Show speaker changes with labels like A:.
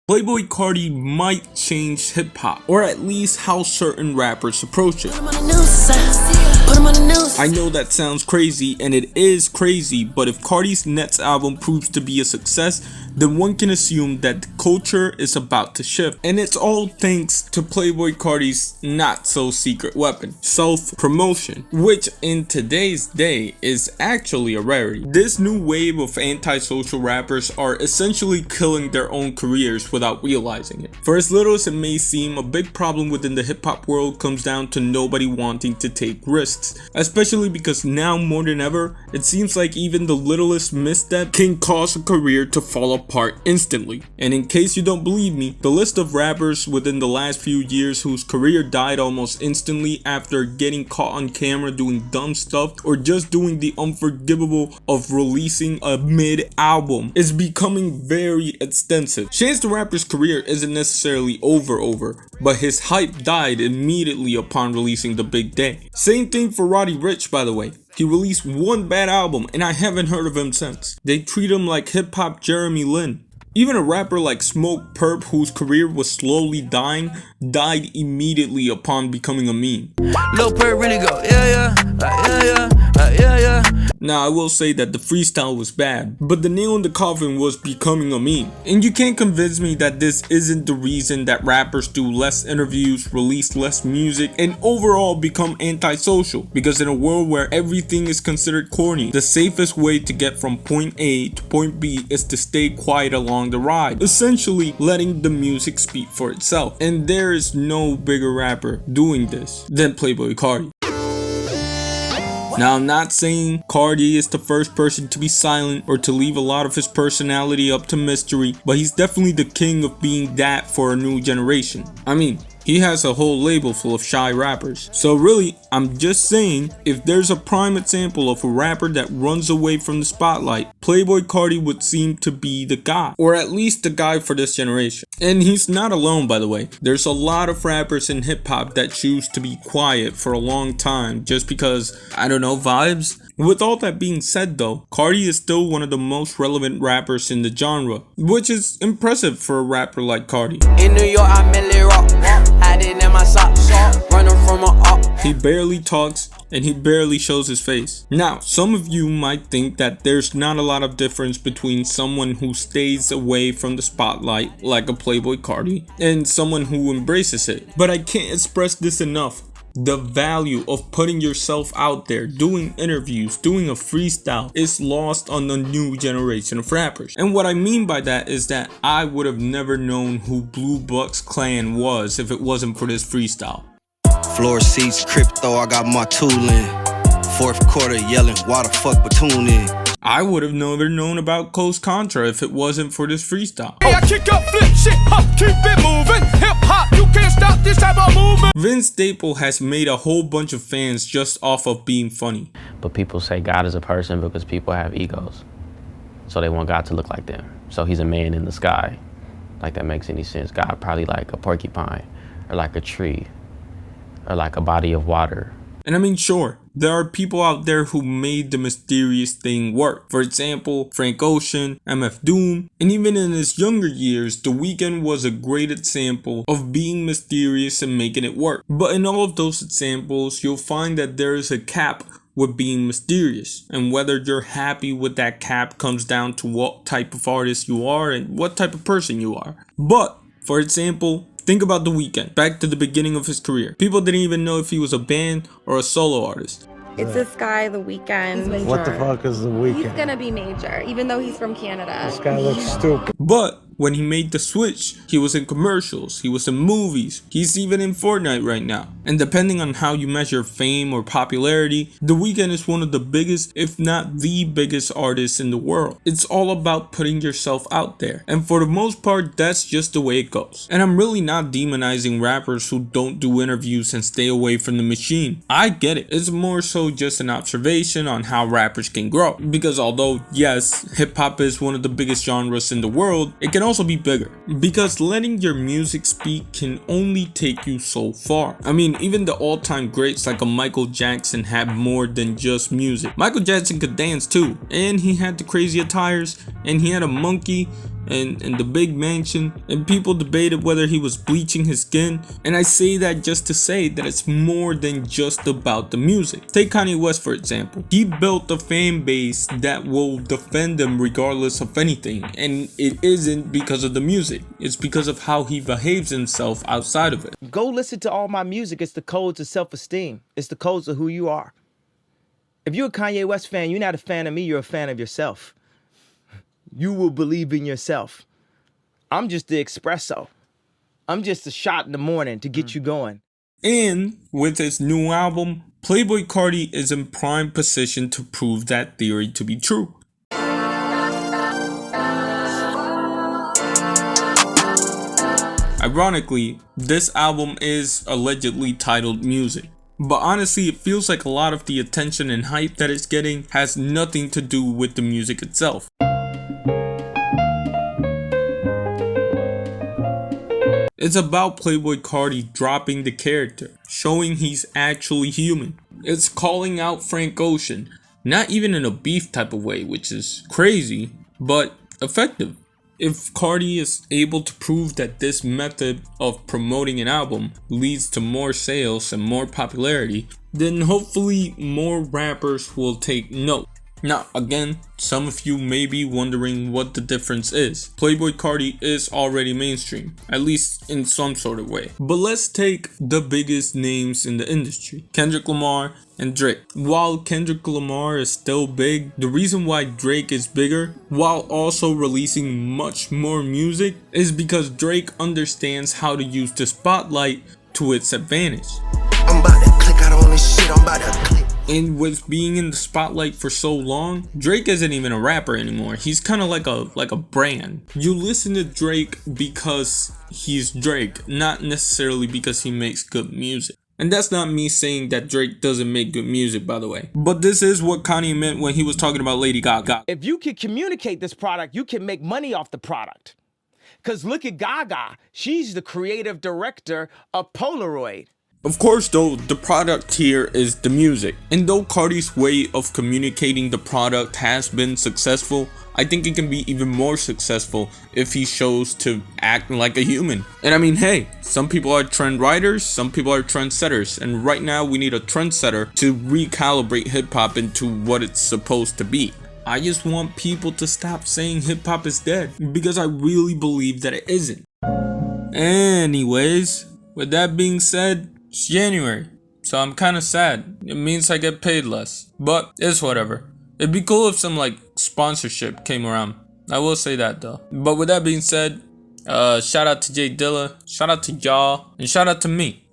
A: Playboi Carti might change hip-hop, or at least how certain rappers approach it. I know that sounds crazy, and it is crazy, but if Carti's next album proves to be a success, then one can assume that the culture is about to shift. And it's all thanks to Playboi Carti's not-so-secret weapon, self-promotion, which in today's day is actually a rarity. This new wave of antisocial rappers are essentially killing their own careers without realizing it. For as little as it may seem, a big problem within the hip-hop world comes down to nobody wanting to take risks, especially because now more than ever, it seems like even the littlest misstep can cause a career to fall apart instantly. And in case you don't believe me, the list of rappers within the last few years whose career died almost instantly after getting caught on camera doing dumb stuff or just doing the unforgivable of releasing a mid-album is becoming very extensive. Chance the Rapper's career isn't necessarily over, but his hype died immediately upon releasing The Big Day. Same thing for Roddy Ricch, by the way. He released one bad album and I haven't heard of him since. They treat him like hip-hop Jeremy Lin. Even a rapper like Smoke Perp, whose career was slowly dying, died immediately upon becoming a meme. Lil Perp really go, yeah. Now I will say that the freestyle was bad, but the nail in the coffin was becoming a meme. And you can't convince me that this isn't the reason that rappers do less interviews, release less music, and overall become antisocial. Because in a world where everything is considered corny, the safest way to get from point A to point B is to stay quiet along the ride, essentially letting the music speak for itself. And there is no bigger rapper doing this than Playboi Carti. Now, I'm not saying Carti is the first person to be silent or to leave a lot of his personality up to mystery, but he's definitely the king of being that for a new generation. I mean, he has a whole label full of shy rappers. So really, I'm just saying, if there's a prime example of a rapper that runs away from the spotlight, Playboi Carti would seem to be the guy, or at least the guy for this generation. And he's not alone, by the way. There's a lot of rappers in hip hop that choose to be quiet for a long time just because, I don't know, vibes. With all that being said though, Carti is still one of the most relevant rappers in the genre, which is impressive for a rapper like Carti. In New York, I mainly rock, had it in my socks, running from a up. He barely talks and he barely shows his face. Now, some of you might think that there's not a lot of difference between someone who stays away from the spotlight, like a Playboi Carti, and someone who embraces it. But I can't express this enough. The value of putting yourself out there, doing interviews, doing a freestyle is lost on the new generation of rappers. And what I mean by that is that I would have never known who Blue Bucks Clan was if it wasn't for this freestyle.
B: Floor seats, crypto, I got my tool in. Fourth quarter yelling, why the fuck platoon in?
A: I would have never known about Coast Contra if it wasn't for this freestyle.
C: Hey, I kick up, flip shit, hop, keep it moving. Hip hop, you can't stop this type of movement.
A: Vince Staple has made a whole bunch of fans just off of being funny.
D: But people say God is a person because people have egos. So they want God to look like them. So he's a man in the sky. Like that makes any sense. God probably like a porcupine or like a tree or like a body of water.
A: And I mean, sure, there are people out there who made the mysterious thing work. For example, Frank Ocean, MF Doom, and even in his younger years, The Weeknd was a great example of being mysterious and making it work. But in all of those examples, you'll find that there is a cap with being mysterious. And whether you're happy with that cap comes down to what type of artist you are and what type of person you are. But, for example, think about The Weeknd, back to the beginning of his career. People didn't even know if he was a band or a solo artist.
E: It's this guy, The Weeknd.
F: What the fuck is The Weeknd?
E: He's gonna be major, even though he's from Canada.
F: This guy looks stupid.
A: But when he made the switch, he was in commercials, he was in movies, he's even in Fortnite right now. And depending on how you measure fame or popularity, The Weeknd is one of the biggest, if not the biggest artists in the world. It's all about putting yourself out there. And for the most part, that's just the way it goes. And I'm really not demonizing rappers who don't do interviews and stay away from the machine. I get it. It's more so just an observation on how rappers can grow. Because although, yes, hip-hop is one of the biggest genres in the world, it can also be bigger. Because letting your music speak can only take you so far. I mean, even the all-time greats like a Michael Jackson had more than just music. Michael Jackson could dance too, and he had the crazy attires, and he had a monkey, and the big mansion, and people debated whether he was bleaching his skin. And I say that just to say that it's more than just about the music. Take Kanye West for example. He built a fan base that will defend him regardless of anything, and it isn't because of the music. It's because of how he behaves himself outside of it.
G: Go listen to all my music. It's the codes of self-esteem. It's the codes of who you are. If you're a Kanye West fan, you're not a fan of me, you're a fan of yourself. You will believe in yourself. I'm just the espresso. I'm just a shot in the morning to get you going.
A: And with his new album, Playboi Carti is in prime position to prove that theory to be true. Ironically, this album is allegedly titled Music. But honestly, it feels like a lot of the attention and hype that it's getting has nothing to do with the music itself. It's about Playboi Carti dropping the character, showing he's actually human. It's calling out Frank Ocean, not even in a beef type of way, which is crazy, but effective. If Carti is able to prove that this method of promoting an album leads to more sales and more popularity, then hopefully more rappers will take note. Now again, some of you may be wondering what the difference is. Playboi Carti is already mainstream, at least in some sort of way. But let's take the biggest names in the industry, Kendrick Lamar and Drake. While Kendrick Lamar is still big, the reason why Drake is bigger, while also releasing much more music, is because Drake understands how to use the spotlight to its advantage.
H: I'm about to click out on this shit, I'm about to click.
A: And with being in the spotlight for so long, Drake isn't even a rapper anymore. He's kind of like a brand. You listen to Drake because he's Drake, not necessarily because he makes good music. And that's not me saying that Drake doesn't make good music, by the way. But this is what Kanye meant when he was talking about Lady Gaga.
G: If you can communicate this product, you can make money off the product. Because look at Gaga. She's the creative director of Polaroid.
A: Of course though, the product here is the music. And though Carti's way of communicating the product has been successful, I think it can be even more successful if he shows to act like a human. And I mean, hey, some people are trend writers, some people are trendsetters, and right now we need a trendsetter to recalibrate hip-hop into what it's supposed to be. I just want people to stop saying hip-hop is dead, because I really believe that it isn't. Anyways, with that being said, it's January, so I'm kinda sad. It means I get paid less, but it's whatever. It'd be cool if some like sponsorship came around. I will say that though. But with that being said, shout out to Jay Dilla, shout out to y'all, and shout out to me.